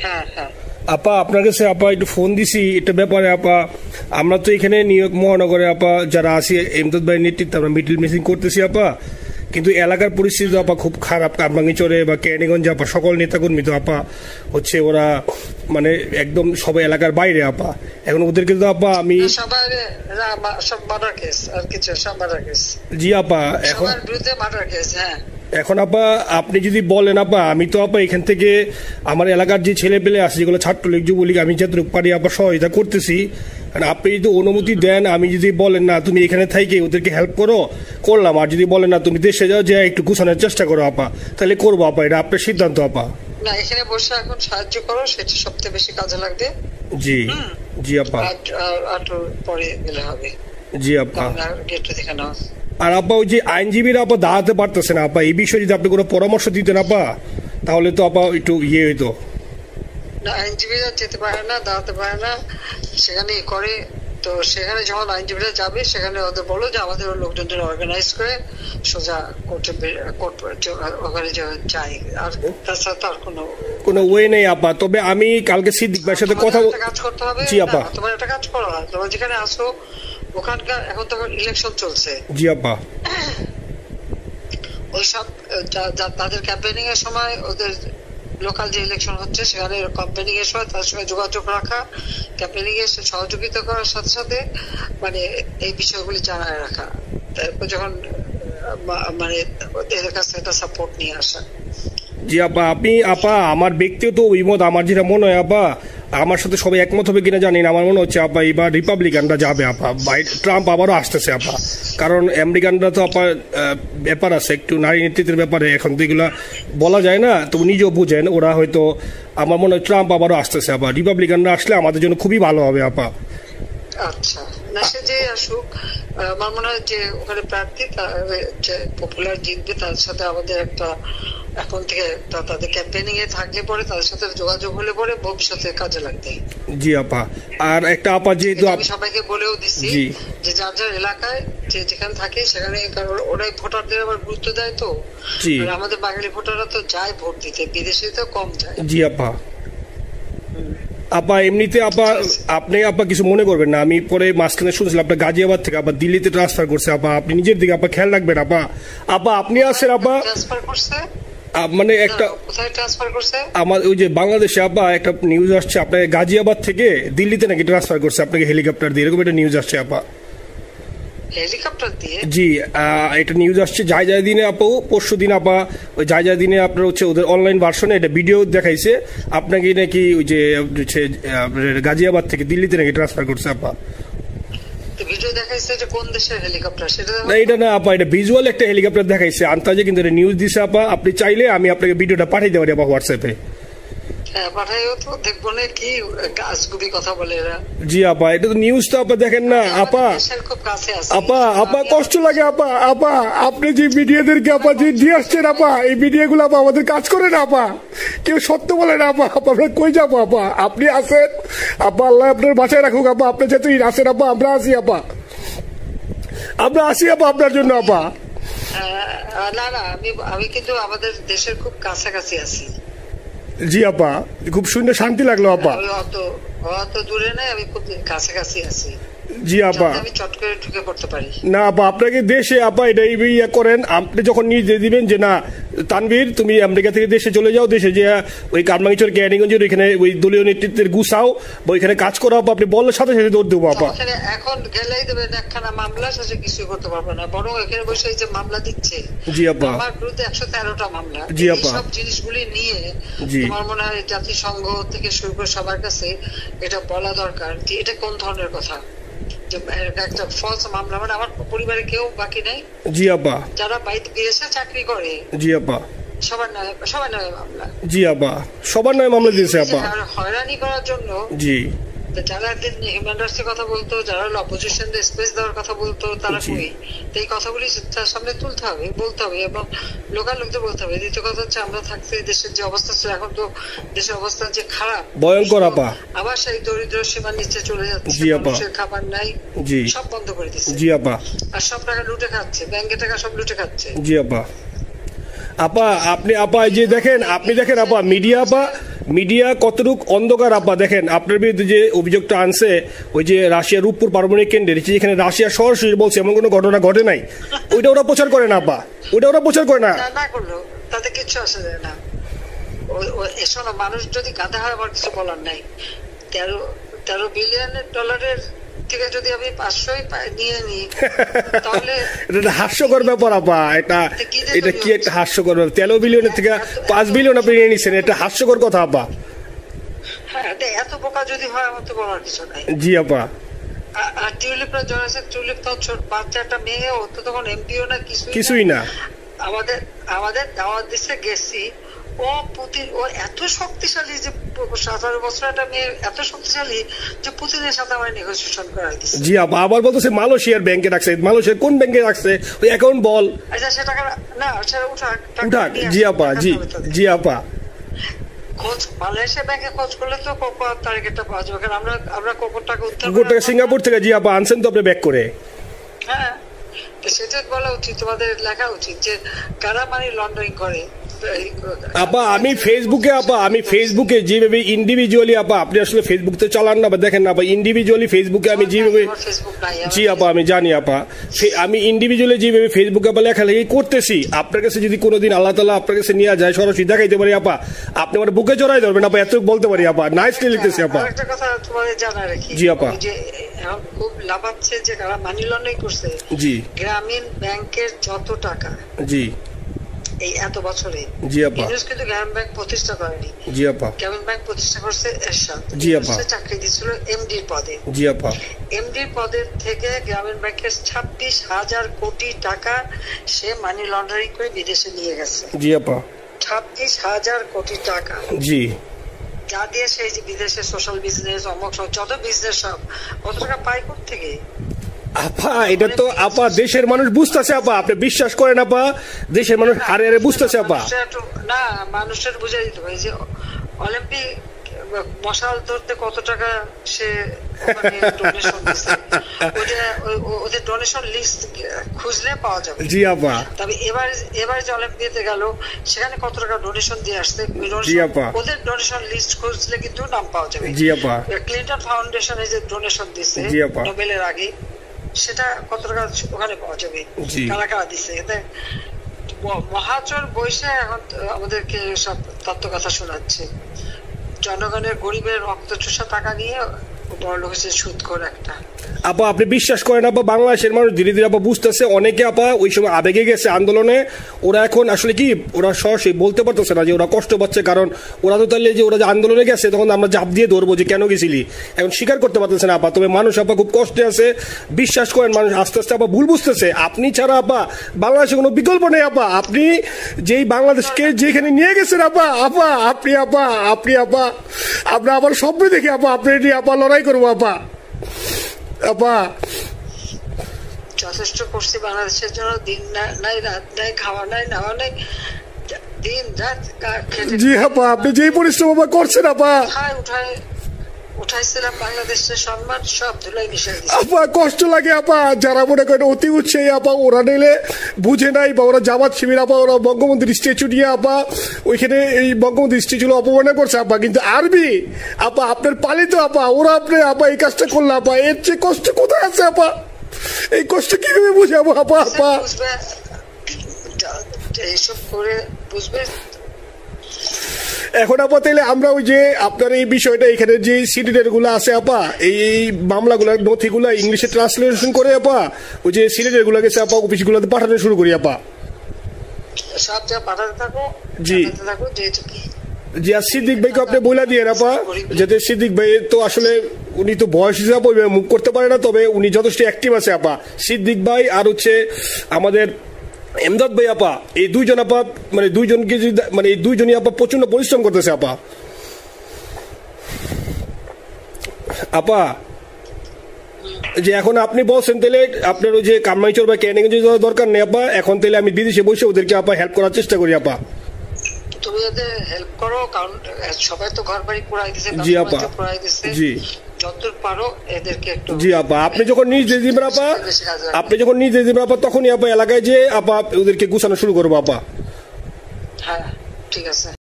হ্যাঁ হ্যাঁ আপা আপনার কাছে আপা একটু ফোন দিছি এটা ব্যাপারে আপা। আমরা তো এখানে নিউ ইয়র্ক মহানগরে আপা যারা আছি এমদাদ ভাই নেতৃত্বে আমরা মিডিল মিসিং করতেছি আপা, কিন্তু এলাকার পরিস্থিতি তো আপা খুব খারাপ। কামরাঙ্গীরচরে বা কেরানীগঞ্জে আপা সকল নেতাকর্মী তো আপা হচ্ছে ওরা মানে একদম সবাই এলাকার বাইরে আপা। এখন ওদেরকে তো আপা আমি সব মার্ডার কেস আর কিছু সব মার্ডার কেস। জি আপা এখন সবার বিরুদ্ধে মার্ডার কেস। হ্যাঁ এখন আপা আপনি যদি বলেন আপা আমি তো আপা এখান থেকে আমার এলাকার যে ছেলে পেলে আছে যেগুলো ছাত্রলীগ যুবলীগ আমি যতটুকু পারি আপা সহায়তা করতেছি। আর আপনি যদি অনুমতি দেন, আমি যদি বলেন না তুমি এখানে থাইকে ওদেরকে হেল্প করো করলাম, আর যদি বলেন না তুমি দেশে যাও যে একটু গুছানোর চেষ্টা করো আপা, তাহলে করবো আপা, এটা আপনার সিদ্ধান্ত আপা। না এখানে বসে এখন সাহায্য করো, সেটা সবচেয়ে বেশি কাজে লাগবে। জি জি আপা। আর পরে গেলে হবে। জি আপা। গেটটা দেখে নাও। আর আপা ওই যে আইনজীবীরা আপা দাঁড়াতে পারতেছে না আপা, এই বিষয়ে যদি আপনি কোনো পরামর্শ দিতেন আপা তাহলে তো আপা একটু ইয়ে হইতো। না আইনজীবীরা যেতে পারে না, দাঁড়াতে পারে না, সেখানে করে। তো সেখানে যখন আইনজীবীরা যাবে সেখানে ওদের বলো যে আমাদের লোকজনদের অর্গানাইজ করে সোজা কোর্টে ওখানে যাই। আর তাছাড়া তো আর কোনো ওয়ে নেই আপা। তবে আমি কালকে সিদ্দিক ভাইয়ের সাথে কথা কাজ করতে হবে। জি আপা। তোমার একটা কাজ করো, তোমার যেখানে আসো ওখানকার এখন তো ইলেকশন চলছে। জি আপা। ওইসব তাদের ক্যাম্পেনিং এর সময় ওদের লোকাল যে ইলেকশন হচ্ছে সেখানে ক্যাম্পেনিং এর সময় তার সঙ্গে যোগাযোগ রাখা, ক্যাম্পেনিং এর সহযোগিতা করার সাথে সাথে মানে এই বিষয়গুলি জানায় রাখা, তারপর যখন মানে এদের কাছে একটা সাপোর্ট নিয়ে আসা। জি আপা। আপনি আপা আমার ব্যক্তিগত অভিমত আমার যেটা মনে হয় আপা, আমার সাথে সবাই একমত হবে কিনা জানি না, আমার মনে হচ্ছে আপা এবার রিপাবলিকানরা যাবে আপা, ট্রাম্প আবারও আসতেছে আপা। কারণ আমেরিকানরা তো আপা ব্যাপার আছে একটু নারী নেতৃত্বের ব্যাপারে, এখন তো এগুলো বলা যায় না, তো নিজেও বুঝেন ওরা হয়তো, আমার মনে হয় ট্রাম্প আবারও আসতেছে আপা। রিপাবলিকানরা আসলে আমাদের জন্য খুবই ভালো হবে আপা। আচ্ছা না সে যে আসুক, আমার মনে হয় যে ওখানে প্রার্থী যে পপুলার জিতবে তার সাথে আমাদের একটা এখন থেকে তাদের ক্যাম্পেনিং এ থাকলে পরে তাদের সাথে যোগাযোগ হলে পরে ভবিষ্যতে কাজে লাগবে। জি আপা। আর একটা আপা যেহেতু আমি সবাইকে বলেও দিচ্ছি যে যার যার এলাকায় যে যেখানে থাকে সেখানে, কারণ ওরাই ভোটারদের আবার গুরুত্ব দেয়। তো আমাদের বাঙালি ভোটাররা তো যায় ভোট দিতে, বিদেশে তো কম যায়। জি আপা। আপা এমনিতে আপা আপনি আপা কিছু মনে করবেন না, আমি পরে মাঝখানে শুনছিলাম আপনার গাজিয়াবাদ থেকে আবার দিল্লিতে ট্রান্সফার করছে আপা, আপনি নিজের দিকে আপা খেয়াল রাখবেন আপা। আপা আপনি আসেন আপা। ট্রান্সফার করছে মানে একটা কোথায় ট্রান্সফার করছে? আমার ওই যে বাংলাদেশে আপা একটা নিউজ আসছে আপনাকে গাজিয়াবাদ থেকে দিল্লিতে নাকি ট্রান্সফার করছে আপনাকে হেলিকপ্টার দিয়ে, এরকম একটা নিউজ আসছে আপা। হেলিকপ্টার দিয়ে? জি এটা নিউজ আসছে যায় দিনে আপু, পরশু দিন আপা ওই যায় দিনে আপনার হচ্ছে ওদের অনলাইন ভার্সনে এটা ভিডিও দেখাইছে আপনাকে নাকি ওই যে গাজিয়াবাদ থেকে দিল্লিতে নাকি ট্রান্সফার করছে আপা। ভিডিও দেখাইছে যে কোন দেশের হেলিকপ্টার সেটা না এটা না আপা, এটা ভিজুয়াল একটা হেলিকপ্টার দেখাইছে আন্তাজে, কিন্তু এটা নিউজ দিছে আপা। আপনি চাইলে আমি আপনাকে ভিডিওটা পাঠিয়ে দেবো আপা হোয়াটসঅ্যাপে। পাঠাইও তো দেখবো না কি গাছগুবি কথা বলে এরা। জি আপা এটা তো নিউজ তো আপা দেখেন না আপা। আপা আপা কষ্ট লাগে আপা। আপা আপনি যে মিডিয়াদেরকে আপা যে দিয়ে আসছেন আপা, এই মিডিয়াগুলো আপা আমাদের কাজ করে না আপা, কেউ সত্য বলে না আপা। আপা আমরা কই যাবো আপা, আপনি আসেন আপা, আল্লাহ আপনার বাঁচায় রাখুক আপা। আপনি যেহেতু আসেন আপা, আমরা আসি আপা, আমরা আসি আপা আপনার জন্য আপা। না না আমি কিন্তু আমাদের দেশের খুব কাছাকাছি আছি। জি আপা খুব শুনে শান্তি লাগলো আপা। অত দূরে নাই, আমি খুব কাছাকাছি আছি। জি আপা। আমি চট করে ঢুকে পড়তে পারি না আপা আপনাকে দেশে আপা এটা ইয়ে করেন, আপনি যখন নিজে দিবেন যে না তানভীর তুমি আমেরিকা থেকে দেশে চলে যাও, দেশে যে ওই কামরাঙ্গীরচর কেরানীগঞ্জের ওইখানে ওই দলীয় নেতৃত্বের গুছাও বা ওইখানে কাজ করো আপা, আপনি বললে সাথে সাথে দৌড় দেবো আপা। এখন গেলেই দেবেন একখানা মামলা, শেষে কিছু করতে পারবে না, বরং এখানে বসে যে মামলা দিচ্ছে। জি আপা। আমার বিরুদ্ধে 113টা মামলা। জি আপা। সব জিনিসগুলি নিয়ে তোমার মনে হয় জাতিসংঘ থেকে শুরু করে সবার কাছে এটা বলা দরকার যে এটা কোন ধরনের কথা, একটা ফলস মামলা। মানে আমার পরিবারে কেউ বাকি নেই। জি আপা। যারা বাইরে বিদেশে চাকরি করে জি আপা সবার নামে মামলা। জি আপা সবার নামে মামলা দিয়েছে আপা। হয়রানি করার জন্য জি যারা হিউম্যান রাইটস এর কথা বলতো, যারা অপোজিশনদের স্পেস দেওয়ার কথা বলতো, তারা কই? এই কথাগুলি তার সামনে তুলতে হবে, বলতে হবে এবং লোকাল লোকদের বলতে হবে। দ্বিতীয় কথা হচ্ছে আমরা থাকতে দেশের যে অবস্থা ছিল, এখন তো দেশের অবস্থা যে খারাপ ভয়ঙ্কর আপা, আবার সেই দরিদ্র সীমার নিচে চলে যাচ্ছে, মানুষের খাবার নাই, সব বন্ধ করে দিচ্ছে। জি আপা। আর সব টাকা লুটে খাচ্ছে, ব্যাংকের টাকা সব লুটে খাচ্ছে। জি আপা। আপা আপনি আপা এই যে দেখেন, আপনি দেখেন আপা, মিডিয়া কতটুক অন্ধকার আপা। দেখেন আপনার বিরুদ্ধে যে অভিযোগটা আনছে, ওই যে রাশিয়ার রূপপুর পারমাণবিক কেন্দ্রে, যেখানে রাশিয়া সরাসরি বলছে এমন কোনো ঘটনা ঘটে নাই, ওইটা ওরা প্রচার করে না আপা, ওইটা ওরা প্রচার করে না। না করলো তাতে কিচ্ছু আসে যায় না। শোনো, মানুষ যদি গাধা হয় আমার কিছু বলার নাই। 13 বিলিয়ন ডলারের থেকে যদি আমি 500 নিয়ে নিই তাহলে এটা হাস্যকর ব্যাপার আপা। এটা কি একটা হাস্যকর ব্যাপার? 13 বিলিয়নের থেকে 5 বিলিয়ন আপনি নিয়ে নিচ্ছেন, এটা হাস্যকর কথা আপা। হ্যাঁ, এত বোকা যদি হয় আমার তো বলার কিছু নাই। জি আপা। আর টিউলিপরা জড়াচ্ছে, টিউলিপ তো ছোট বাচ্চা একটা মেয়ে, ও তো তখন এমপিও না, কিছুই না। আমাদের দাওয়াত দিচ্ছে, গেছি। ও এত শক্তিশালী যে 17 বছর একটা মেয়ে এত শক্তিশালী যে পুতিনের সাথে আমার নেগোসিয়েশন করাই দিচ্ছে। জি আপা, আবার বলতেছে মালয়েশিয়ার ব্যাংকে রাখছে। মালয়েশিয়ার কোন ব্যাংকে রাখছে ওই অ্যাকাউন্ট বল। আচ্ছা, সে টাকা না, সেটা উঠাক। জি আপা, জি আপা। খোঁজ মালয়েশিয়া ব্যাংকে খোঁজ করলে তো কোকো টার্গেটটা পাওয়া যাবে, কারণ আমরা কোকোর টাকা সিঙ্গাপুর থেকে জি আপা আনছেন তো আপনি ব্যাক করে। হ্যাঁ, সেটা বলা উচিত, তোমাদের লেখা উচিত যে কারা মানি লন্ডারিং করে। আপা আমি ফেসবুকে যেভাবে ইন্ডিভিজুয়ালি আপা, আপনি আসলে ফেসবুক তো চালান না বা দেখেন না আপা, ইন্ডিভিজুয়ালি ফেসবুকে আমি যেভাবে, জি আপা আমি জানি আপা, আমি ইন্ডিভিজুয়ালি যেভাবে ফেসবুকে আপা লেখালেখি করতেছি, আপনার কাছে যদি কোনোদিন আল্লাহ তাআলা আপনার কাছে নিয়ে যায়, সরাসরি দেখাইতে পারি আপা, আপনি আমার বুকে জড়াই ধরবেন আপা, এত বলতে পারি আপা। নাইসলি লিখতেছি আপা। একটা কথা তোমাদের জানা রাখি, জি আপা, যে এখন খুব লাভাচ্ছে যে কারা মানি লন্ডারিং করছে। জি, গ্রামীণ ব্যাংকের যত টাকা, জি এই এত বছরে, জি আপা, কিন্তু গ্রামীণ ব্যাংক প্রতিষ্ঠা করেনি। জি আপা, গ্রামীণ ব্যাংক প্রতিষ্ঠা করছে এরশাদ। জি আপা, চাকরি দিয়েছিল এমডির পদে। জি আপা, এমডির পদের থেকে গ্রামীণ ব্যাংকের 26,000 কোটি টাকা সে মানি লন্ডারিং করে বিদেশে নিয়ে গেছে। জি আপা, 26,000 কোটি টাকা। জি, যা দিয়ে সেই যে বিদেশে সোশ্যাল বিজনেস, অমক যত বিজনেস সব, কত টাকা পায় কোথা থেকে? আপা এটা তো আপা দেশের মানুষ বুঝতেছে আপা, আপনি বিশ্বাস করেন আপা, দেশের মানুষ হারে হারে বুঝতেছে আপা। না, মানুষের বুঝে দিতে হবে যে অলিম্পিক মশাল ধরতে কত টাকা সে ডোনেশন দিচ্ছে, ওদের ডোনেশন লিস্ট খুঁজলে পাওয়া যাবে। জি আপা। তবে এবার যে অলিম্পিয়াতে গেল সেখানে কত টাকা ডোনেশন দিয়ে আসছে, ওদের ডোনেশন লিস্ট খুঁজলে কিন্তু নাম পাওয়া যাবে। জি আপা। ক্লিন্টন ফাউন্ডেশনে যে ডোনেশন দিচ্ছে নোবেলের আগে, সেটা কত টাকা ওখানে পাওয়া যাবে, কারা কারা দিচ্ছে। এতে মহাচর বৈশে এখন আমাদেরকে সব তত্ত্ব কথা শোনাচ্ছে, জনগণের গরিবের রক্ত চুষা টাকা নিয়ে বড় লোক হচ্ছে সুদখোর একটা। আপা আপনি বিশ্বাস করেন আপা, বাংলাদেশের মানুষ ধীরে ধীরে আপা বুঝতেছে। অনেকে আপা ওই সময় আবেগে গেছে আন্দোলনে, ওরা এখন আসলে কি ওরা সরাসরি বলতে পারতেছে না যে ওরা কষ্ট পাচ্ছে, কারণ ওরা তো তাহলে যে ওরা যে আন্দোলনে গেছে তখন আমরা জাপ দিয়ে ধরবো যে কেন গেছিলি, এখন স্বীকার করতে পারতেছে না আপা। তবে মানুষ আপা খুব কষ্টে আছে, বিশ্বাস করেন মানুষ আস্তে আস্তে আপা ভুল বুঝতেছে। আপনি ছাড়া আপা বাংলাদেশে কোনো বিকল্প নেই আপা, আপনি যেই বাংলাদেশকে যেখানে নিয়ে গেছেন আপা, আপনি আবার স্বপ্ন দেখি আপা, আপনি নিয়ে আপা লড়াই করবো আপা। আপা যথেষ্ট করছি বাংলাদেশের জন্য, দিন নাই রাত নাই, খাওয়া নাই নাওয়া নাই, দিন রাত। জি আপা, আপনি যেই পরিশ্রম আপা করছেন আপা, উঠাইছিলাম বাংলাদেশের সম্মান সব ধুলাই মিশাই দিয়েছে আপা। কষ্ট লাগে আপা, যারা মনে করেন অতি উৎসাহী আপা, ওরা নিলে বুঝে নাই বা ওরা জামাত শিবির আপা, ওরা বঙ্গবন্ধুর স্ট্যাচু নিয়ে আপা ওইখানে এই বঙ্গবন্ধুর স্ট্যাচু অপমানে করছে আপা। কিন্তু আরবি আপা আপনার পালিত আপা, ওরা আপনি আপা এই কাজটা করলো আপা, এর চেয়ে কষ্ট কোথায় আছে আপা? এই কষ্ট কিভাবে বুঝাবো আপা? এইসব করে বুঝবে। এখন আপা তাইলে আমরা ওই যে আপনার এই বিষয়টা এখানে যে সিডিডের গুলো আছে আপা, এই মামলাগুলো নথিগুলা ইংলিশে ট্রান্সলেশন করে আপা ওই যে সিডিডের গুলো গেছে আপা অফিসগুলোতে পাঠানো শুরু করি আপা। সব যা পাঠাতে থাকো, জি জি। আর সিদ্দিক ভাইকে আপনি বইলা দিয়ে আপা, যাতে সিদ্দিক ভাই তো আসলে উনি তো বয়স হিসাবে মুভ করতে পারে না, তবে উনি যথেষ্ট অ্যাক্টিভ আছে আপা। সিদ্দিক ভাই আর হচ্ছে আমাদের এমদাদ ভাই আপা, এই দুইজন আপা মানে দুইজনকে মানে এই দুইজনই আপা প্রচন্ড পরিশ্রম করতেছে আপা। আপা যে এখন আপনি বলছেন তাহলে আপনার ওই যে কামাইচর বা ক্যানিগঞ্জে যাওয়ার দরকার নেই আপা, এখন তাহলে আমি বিদেশে বসে ওদেরকে আপা হেল্প করার চেষ্টা করি আপা। তুমি ওদের হেল্প করো, কারণ সবাই তো ঘর বাড়ি পুরাই দিছে। জি আপা, জি যতদূর পারো এদেরকে একটু। জি আপা, আপনি যখন নির্দেশ দিবেন আপা, তখনই আপা এলাকায় যে আপা ওদেরকে গুছানো শুরু করবো আপা। হ্যাঁ ঠিক আছে।